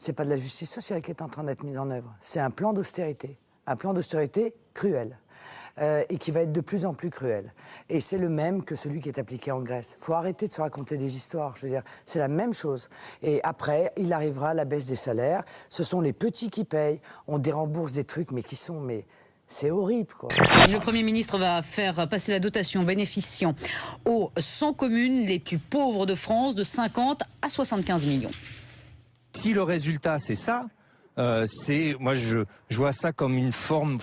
c'est pas de la justice sociale qui est en train d'être mise en œuvre. C'est un plan d'austérité cruel. Et qui va être de plus en plus cruel. Et c'est le même que celui qui est appliqué en Grèce. Il faut arrêter de se raconter des histoires, je veux dire, c'est la même chose. Et après, il arrivera la baisse des salaires, ce sont les petits qui payent, on dérembourse des trucs, mais c'est horrible, quoi. Le Premier ministre va faire passer la dotation bénéficiant aux 100 communes les plus pauvres de France de 50 à 75 millions. Si le résultat, c'est ça, moi je vois ça comme une forme...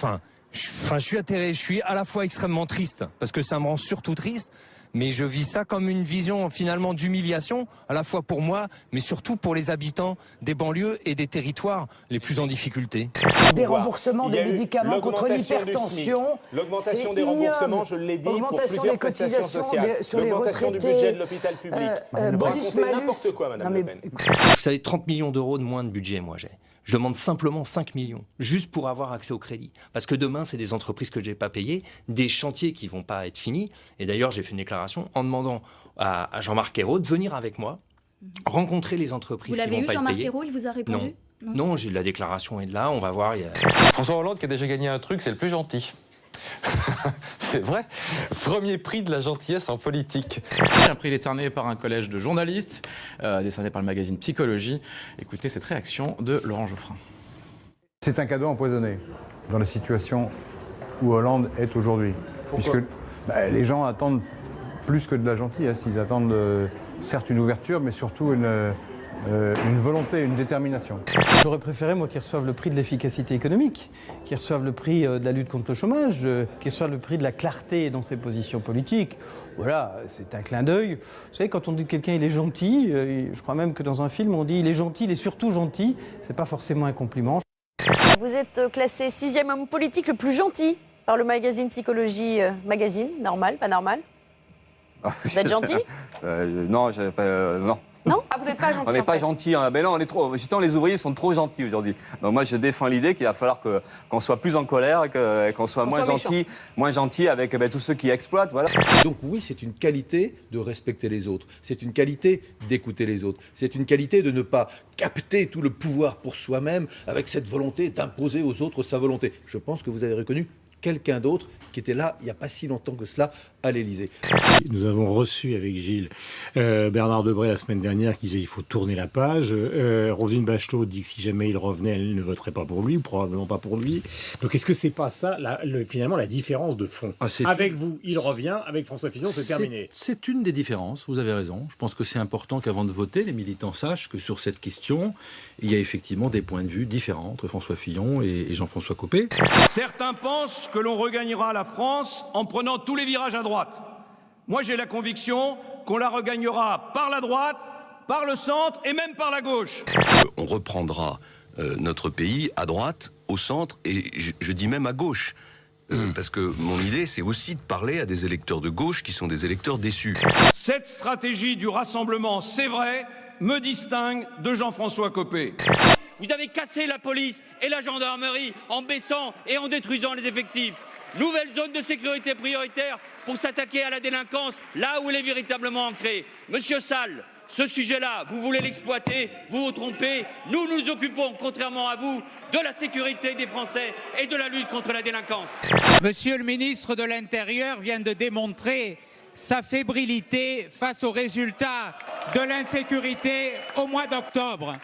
je suis atterré, je suis à la fois extrêmement triste, parce que ça me rend surtout triste, mais je vis ça comme une vision finalement d'humiliation, à la fois pour moi, mais surtout pour les habitants des banlieues et des territoires les plus en difficulté. Des remboursements des médicaments contre l'hypertension, l'augmentation des remboursements, je l'ai dit, augmentation des cotisations sur les retraités, du budget de l'hôpital public. Bonus malus, n'importe quoi, Madame Le Pen. Vous savez, 30 millions d'euros de moins de budget, moi j'ai. Je demande simplement 5 millions, juste pour avoir accès au crédit. Parce que demain, c'est des entreprises que je n'ai pas payées, des chantiers qui ne vont pas être finis. Et d'ailleurs, j'ai fait une déclaration en demandant à Jean-Marc Ayrault de venir avec moi, rencontrer les entreprises qui ne vont pas être payées. Vous l'avez eu, Jean-Marc Ayrault, il vous a répondu? Non, j'ai la déclaration est de là, on va voir. François Hollande qui a déjà gagné un truc, c'est le plus gentil. C'est vrai. Premier prix de la gentillesse en politique. Un prix décerné par un collège de journalistes, décerné par le magazine Psychologie. Écoutez cette réaction de Laurent Geoffrin. C'est un cadeau empoisonné dans la situation où Hollande est aujourd'hui. Puisque les gens attendent plus que de la gentillesse. Ils attendent certes une ouverture, mais surtout une volonté, une détermination. J'aurais préféré, moi, qu'ils reçoivent le prix de l'efficacité économique, qu'ils reçoivent le prix de la lutte contre le chômage, qu'ils reçoivent le prix de la clarté dans ses positions politiques. Voilà, c'est un clin d'œil. Vous savez, quand on dit que quelqu'un il est gentil, je crois même que dans un film, on dit il est gentil, il est surtout gentil. C'est pas forcément un compliment. Vous êtes classé 6e homme politique le plus gentil par le magazine Psychologie. Magazine, normal, pas normal? Vous êtes gentil? Non, non. Non? Ah, vous n'êtes pas gentil? On n'est pas gentil, hein. Ben non, on est trop. Justement, les ouvriers sont trop gentils aujourd'hui. Donc moi, je défends l'idée qu'il va falloir qu'on soit plus en colère, qu'on soit moins gentil avec tous ceux qui exploitent. Voilà. Donc oui, c'est une qualité de respecter les autres. C'est une qualité d'écouter les autres. C'est une qualité de ne pas capter tout le pouvoir pour soi-même avec cette volonté d'imposer aux autres sa volonté. Je pense que vous avez reconnu quelqu'un d'autre qui était là il n'y a pas si longtemps que cela à l'Élysée. Nous avons reçu avec Gilles Bernard Debré la semaine dernière qui disait qu'il faut tourner la page. Roselyne Bachelot dit que si jamais il revenait, elle ne voterait pas pour lui, ou probablement pas pour lui. Donc est-ce que c'est pas ça, finalement, la différence de fond? Avec vous, il revient, avec François Fillon, c'est terminé. C'est une des différences, vous avez raison. Je pense que c'est important qu'avant de voter, les militants sachent que sur cette question, il y a effectivement des points de vue différents entre François Fillon et Jean-François Copé. Certains pensent que l'on regagnera la France en prenant tous les virages à droite. Moi, j'ai la conviction qu'on la regagnera par la droite, par le centre et même par la gauche. On reprendra notre pays à droite, au centre et je dis même à gauche. Parce que mon idée, c'est aussi de parler à des électeurs de gauche qui sont des électeurs déçus. Cette stratégie du rassemblement, c'est vrai, me distingue de Jean-François Copé. Vous avez cassé la police et la gendarmerie en baissant et en détruisant les effectifs. Nouvelle zone de sécurité prioritaire pour s'attaquer à la délinquance là où elle est véritablement ancrée. Monsieur Sall, ce sujet-là, vous voulez l'exploiter, vous vous trompez. Nous nous occupons, contrairement à vous, de la sécurité des Français et de la lutte contre la délinquance. Monsieur le ministre de l'Intérieur vient de démontrer sa fébrilité face aux résultats de l'insécurité au mois d'octobre.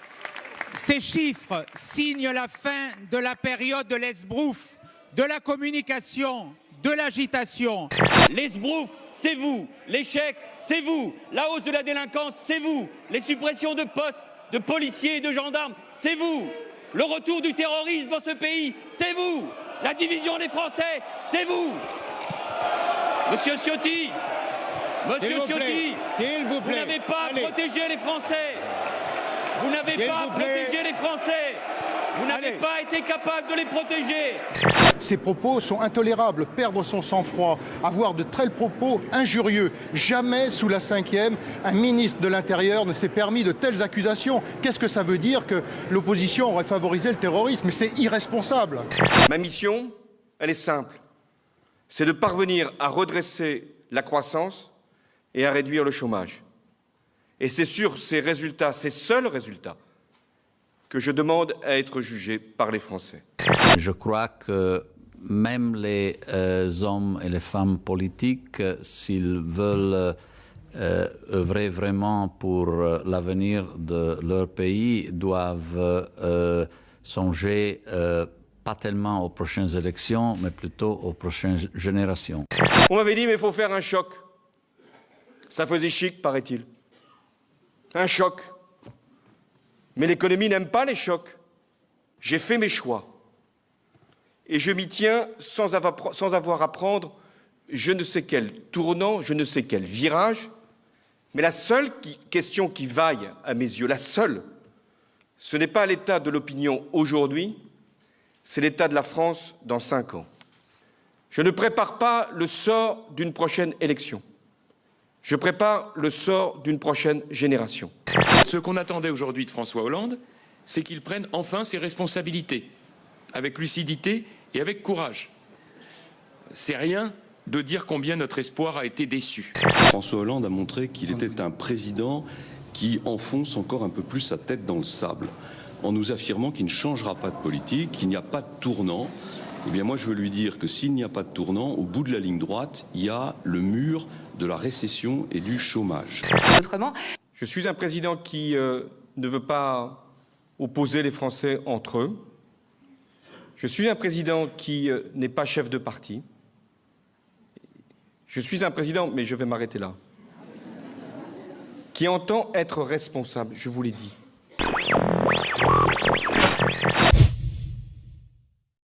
Ces chiffres signent la fin de la période de l'esbrouf, de la communication, de l'agitation. L'esbrouf, c'est vous. L'échec, c'est vous. La hausse de la délinquance, c'est vous. Les suppressions de postes de policiers et de gendarmes, c'est vous. Le retour du terrorisme dans ce pays, c'est vous. La division des Français, c'est vous. Monsieur Ciotti, vous n'avez pas protégé les Français. Vous n'avez pas protégé les Français. Vous n'avez pas été capable de les protéger. Ces propos sont intolérables. Perdre son sang-froid, avoir de tels propos injurieux. Jamais sous la 5e, un ministre de l'Intérieur ne s'est permis de telles accusations. Qu'est-ce que ça veut dire que l'opposition aurait favorisé le terrorisme? Mais c'est irresponsable. Ma mission, elle est simple. C'est de parvenir à redresser la croissance et à réduire le chômage. Et c'est sur ces résultats, ces seuls résultats, que je demande à être jugé par les Français. Je crois que même les hommes et les femmes politiques, s'ils veulent œuvrer vraiment pour l'avenir de leur pays, doivent songer pas tellement aux prochaines élections, mais plutôt aux prochaines générations. On m'avait dit, mais il faut faire un choc. Ça faisait chic, paraît-il. Un choc. Mais l'économie n'aime pas les chocs. J'ai fait mes choix. Et je m'y tiens sans avoir à prendre je ne sais quel tournant, je ne sais quel virage. Mais la seule question qui vaille à mes yeux, la seule, ce n'est pas l'état de l'opinion aujourd'hui, c'est l'état de la France dans 5 ans. Je ne prépare pas le sort d'une prochaine élection. Je prépare le sort d'une prochaine génération. Ce qu'on attendait aujourd'hui de François Hollande, c'est qu'il prenne enfin ses responsabilités, avec lucidité et avec courage. C'est rien de dire combien notre espoir a été déçu. François Hollande a montré qu'il était un président qui enfonce encore un peu plus sa tête dans le sable, en nous affirmant qu'il ne changera pas de politique, qu'il n'y a pas de tournant. Eh bien moi je veux lui dire que s'il n'y a pas de tournant, au bout de la ligne droite, il y a le mur de la récession et du chômage. Autrement, je suis un président qui ne veut pas opposer les Français entre eux. Je suis un président qui n'est pas chef de parti. Je suis un président, mais je vais m'arrêter là, qui entend être responsable, je vous l'ai dit.